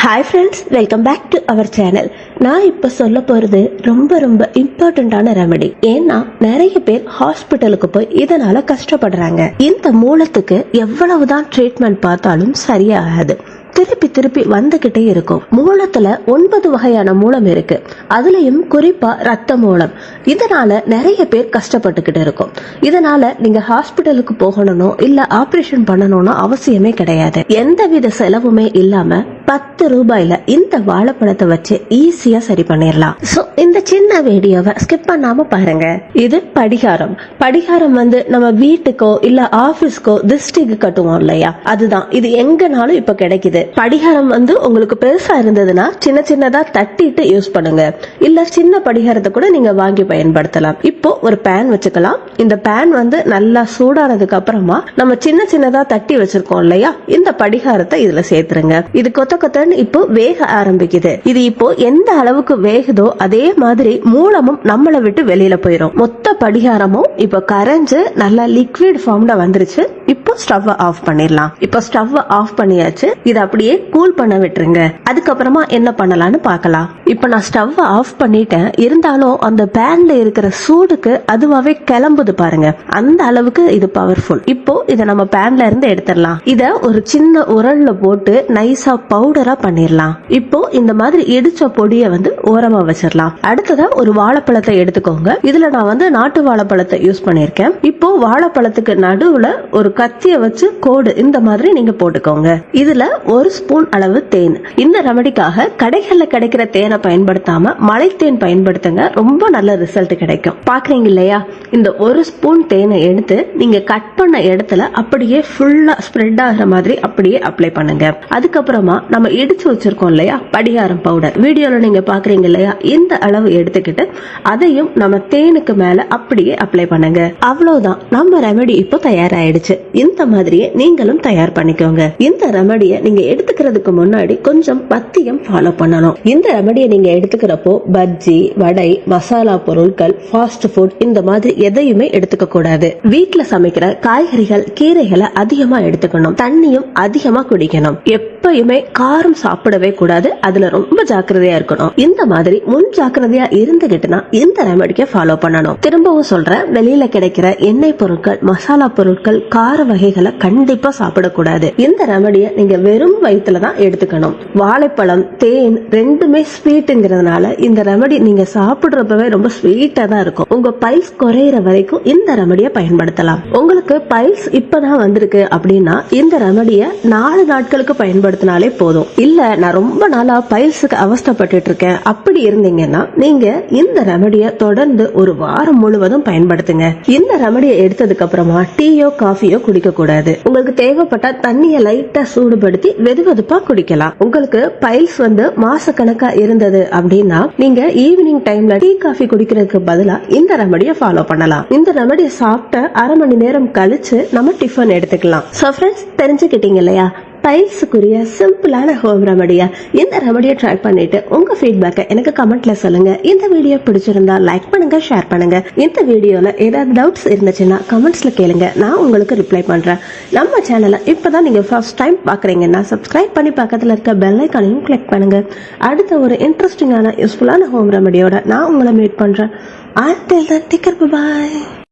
Hi friends, welcome back to our channel. நான் இப்போ சொல்ல போகிறது ரொம்ப ரொம்ப இம்பார்ட்டண்ட்டான ரெமெடி. ஏன்னா நிறைய பேர் ஹாஸ்பிட்டலுக்கு போய் இதனால கஷ்டப்படுறாங்க. இந்த மூலத்துக்கு எவ்வளவுதான் ட்ரீட்மெண்ட் பார்த்தாலும் சரியாகாது. திருப்பி திருப்பி வந்துகிட்டே இருக்கும். மூலத்துல 9 வகையான மூலம் இருக்கு. அதுலயும் குறிப்பா ரத்த மூலம். இதனால நிறைய பேர் கஷ்டப்பட்டுக்கிட்டு இருக்கும். இதனால நீங்க ஹாஸ்பிட்டலுக்கு போகணும் இல்ல ஆபரேஷன் பண்ணணும்னு அவசியமே கிடையாது. எந்தவித செலவுமே இல்லாம 10 ரூபாயில இந்த வாழைப்பழத்தை வச்சு ஈஸியா சரி பண்ணிடலாம். சோ இந்த சின்ன வீடியோவை ஸ்கிப் பண்ணாம பாருங்க. இது படிகாரம். படிகாரம் நம்ம வீட்டுக்கோ இல்ல ஆபீஸ்க்கோ திருஷ்டிக்கு கட்டுவோம் இல்லையா, அதுதான். இது எங்கனாலும் இப்ப கிடைக்குது. படிகாரம் உங்களுக்கு பெருசா இருந்ததுன்னா சின்ன சின்னதா தட்டிட்டு யூஸ் பண்ணுங்க. இல்ல சின்ன படிகாரத்தை கூட நீங்க வாங்கி பயன்படுத்தலாம். இப்போ ஒரு பேன் வச்சுக்கலாம். இந்த பேன் நல்லா சூடானதுக்கு அப்புறமா நம்ம சின்ன சின்னதா தட்டி வச்சிருக்கோம் இல்லையா, இந்த படிகாரத்தை இதுல சேர்த்துருங்க. இது கொத்த கொத்தன்னு இப்போ வேக ஆரம்பிக்குது. இது இப்போ எந்த அளவுக்கு வேகுதோ அதே மாதிரி மூலமும் நம்மளை விட்டு வெளியில போயிடும். மொத்த படிகாரமும் இப்போ கரைஞ்சு நல்லா லிக்விட் ஃபார்ம்ல வந்துருச்சு. இப்போ ஸ்டவ் ஆஃப் பண்ணிடலாம். இப்போ ஸ்டவ் ஆஃப் பண்ணியாச்சு. இது அப்படியே கூல் பண்ண விட்டுருங்க. அதுக்கப்புறமா என்ன பண்ணலாம்னு பார்க்கலாம். இப்போ நான் ஸ்டவ் ஆஃப் பண்ணிட்டேன். இருந்தாலும் அந்த பேன்ல இருக்கிற சூடுக்கு அதுவாவே கிளம்புது பாருங்க. அந்த அளவுக்கு இது பவர்ஃபுல். இப்போ இதை நம்ம பேன்ல இருந்து எடுத்துடலாம். இத ஒரு சின்ன உரல்ல போட்டு நைஸா பவுடரா பண்ணிடலாம். இப்போ இந்த மாதிரி இடிச்ச பொடியை ஓரமா வச்சிடலாம். அடுத்ததா ஒரு வாழைப்பழத்தை எடுத்துக்கோங்க. இதுல நான் நாட்டு வாழைப்பழத்தை யூஸ் பண்ணிருக்கேன். இப்போ வாழைப்பழத்துக்கு நடுவுல ஒரு கத்திய வச்சு கோடு இந்த மாதிரி நீங்க போட்டுக்கோங்க. இதுல 1 ஸ்பூன் அளவு தேன். இந்த ரெமடிக்காக கடைகள்ல கிடைக்கிற தேனை பயன்படுத்தாம மலை தேன் பயன்படுத்துங்க. ரொம்ப நல்ல ரிசல்ட் கிடைக்கும். பாக்குறீங்க இல்லையா, இந்த 1 ஸ்பூன் தேனை எடுத்து நீங்க கட் பண்ண இடத்துல அப்படியே ஃபுல்லா ஸ்ப்ரெட் ஆகிற மாதிரி அப்படியே அப்ளை பண்ணுங்க. அதுக்கப்புறமா நம்ம இடிச்சு வச்சிருக்கோம் இல்லையா படிகாரம் பவுடர், வீடியோல நீங்க பாக்குறீங்க இல்லையா, இந்த அளவு எடுத்துக்கிட்டு அதையும் நம்ம தேனுக்கு மேல அப்படியே அப்ளை பண்ணுங்க. அவ்வளவுதான், நம்ம ரெமெடி இப்போ தயாராயிடுச்சு. இந்த மாதிரியே நீங்களும் தயார் பண்ணிக்கோங்க. இந்த ரெமெடியை நீங்க எடுத்துக்கிறதுக்கு முன்னாடி கொஞ்சம் பத்தியம் ஃபாலோ பண்ணணும். இந்த ரெமெடியை நீங்க எடுத்துக்கிறப்போ பஜ்ஜி, வடை, மசாலா பொருட்கள், ஃபாஸ்ட் ஃபுட் இந்த மாதிரி எதையுமே எடுத்துக்க கூடாது. வீட்டுல சமைக்கிற காய்கறிகள், கீரைகளை அதிகமா எடுத்துக்கணும். தண்ணியும் அதிகமா குடிக்கணும். எப்பயுமே காரம் சாப்பிடவே கூடாது. அதுல ரொம்ப ஜாக்கிரதையா இருக்கணும். இந்த மாதிரி முன் ஜாக்கிரதையா இருந்துகிட்டுனா இந்த ரெமெடியை ஃபாலோ பண்ணணும். திரும்பவும் சொல்றேன், வெளியில கிடைக்கிற எண்ணெய் பொருட்கள், மசாலா பொருட்கள், கார வகைகளை கண்டிப்பா சாப்பிடக்கூடாது. இந்த ரெமெடியை நீங்க வெறும் வயிற்றுல தான் எடுத்துக்கணும். வாழைப்பழம், தேன் ரெண்டுமே ஸ்வீட்ங்கிறதுனால இந்த ரெமெடி நீங்க சாப்பிடுறப்பவே ரொம்ப ஸ்வீட்டா தான் இருக்கும். உங்க பைல்ஸ் குறையிற வரைக்கும் இந்த ரெமெடியை பயன்படுத்தலாம். உங்களுக்கு பைல்ஸ் இப்பதான் வந்திருக்கு அப்படின்னா இந்த ரெமெடியை 4 நாட்களுக்கு பயன்படுத்தினாலே போதும். இல்ல நான் ரொம்ப நாளா பைல்ஸுக்கு அவஸ்தப்பட்டு இருக்கேன் அப்படி இருந்தீங்கன்னா நீங்க இந்த ரெமெடியை தொடர்ந்து ஒரு வாரம் முழுவதும் பயன்படுத்துங்க. இந்த ரெமெடியை எடுத்ததுக்கு அப்புறமா டீயோ காஃபியோ குடிக்க கூடாது. உங்களுக்கு தேவைப்பட்ட தண்ணியை லைட்டா சூடுபடுத்தி வெதுவெதுப்பா குடிக்கலாம். உங்களுக்கு பைல்ஸ் மாச கணக்கா இருந்தது அப்படின்னா நீங்க ஈவினிங் டைம்ல டீ காஃபி குடிக்கிறதுக்கு பதிலா இந்த ரெமெடியை ஃபாலோ பண்ணலாம். இந்த ரெமெடியை சாப்பிட்ட அரை மணி நேரம் கழிச்சு நம்ம டிஃபன் எடுத்துக்கலாம். சோ ஃப்ரெண்ட்ஸ், தெரிஞ்சுக்கிட்டீங்க இல்லையா பைல்ஸுக்குரிய சிம்பிளான ஹோம் ரெமடியா? இந்த ரெமடியை ட்ரை பண்ணிட்டு உங்க ஃபீட்பேக்கை எனக்கு கமெண்ட்ல சொல்லுங்க. இந்த வீடியோ பிடிச்சிருந்தா லைக் பண்ணுங்க, ஷேர் பண்ணுங்க. இந்த வீடியோல ஏதாவது டவுட்ஸ் இருந்துச்சுன்னா கமெண்ட்ஸ்ல கேளுங்க, நான் உங்களுக்கு ரிப்ளை பண்றேன். நம்ம சேனலை இப்பதான் நீங்க ஃபர்ஸ்ட் டைம் பாக்குறீங்கன்னா சப்ஸ்கிரைப் பண்ணி பக்கத்துல இருக்க பெல் ஐகானையும் கிளிக் பண்ணுங்க. அடுத்த ஒரு இன்ட்ரெஸ்டிங்கான யூஸ்ஃபுல்லான ஹோம் ரெமடியோட நான் உங்களை மீட் பண்றேன். Until then, take care, bye.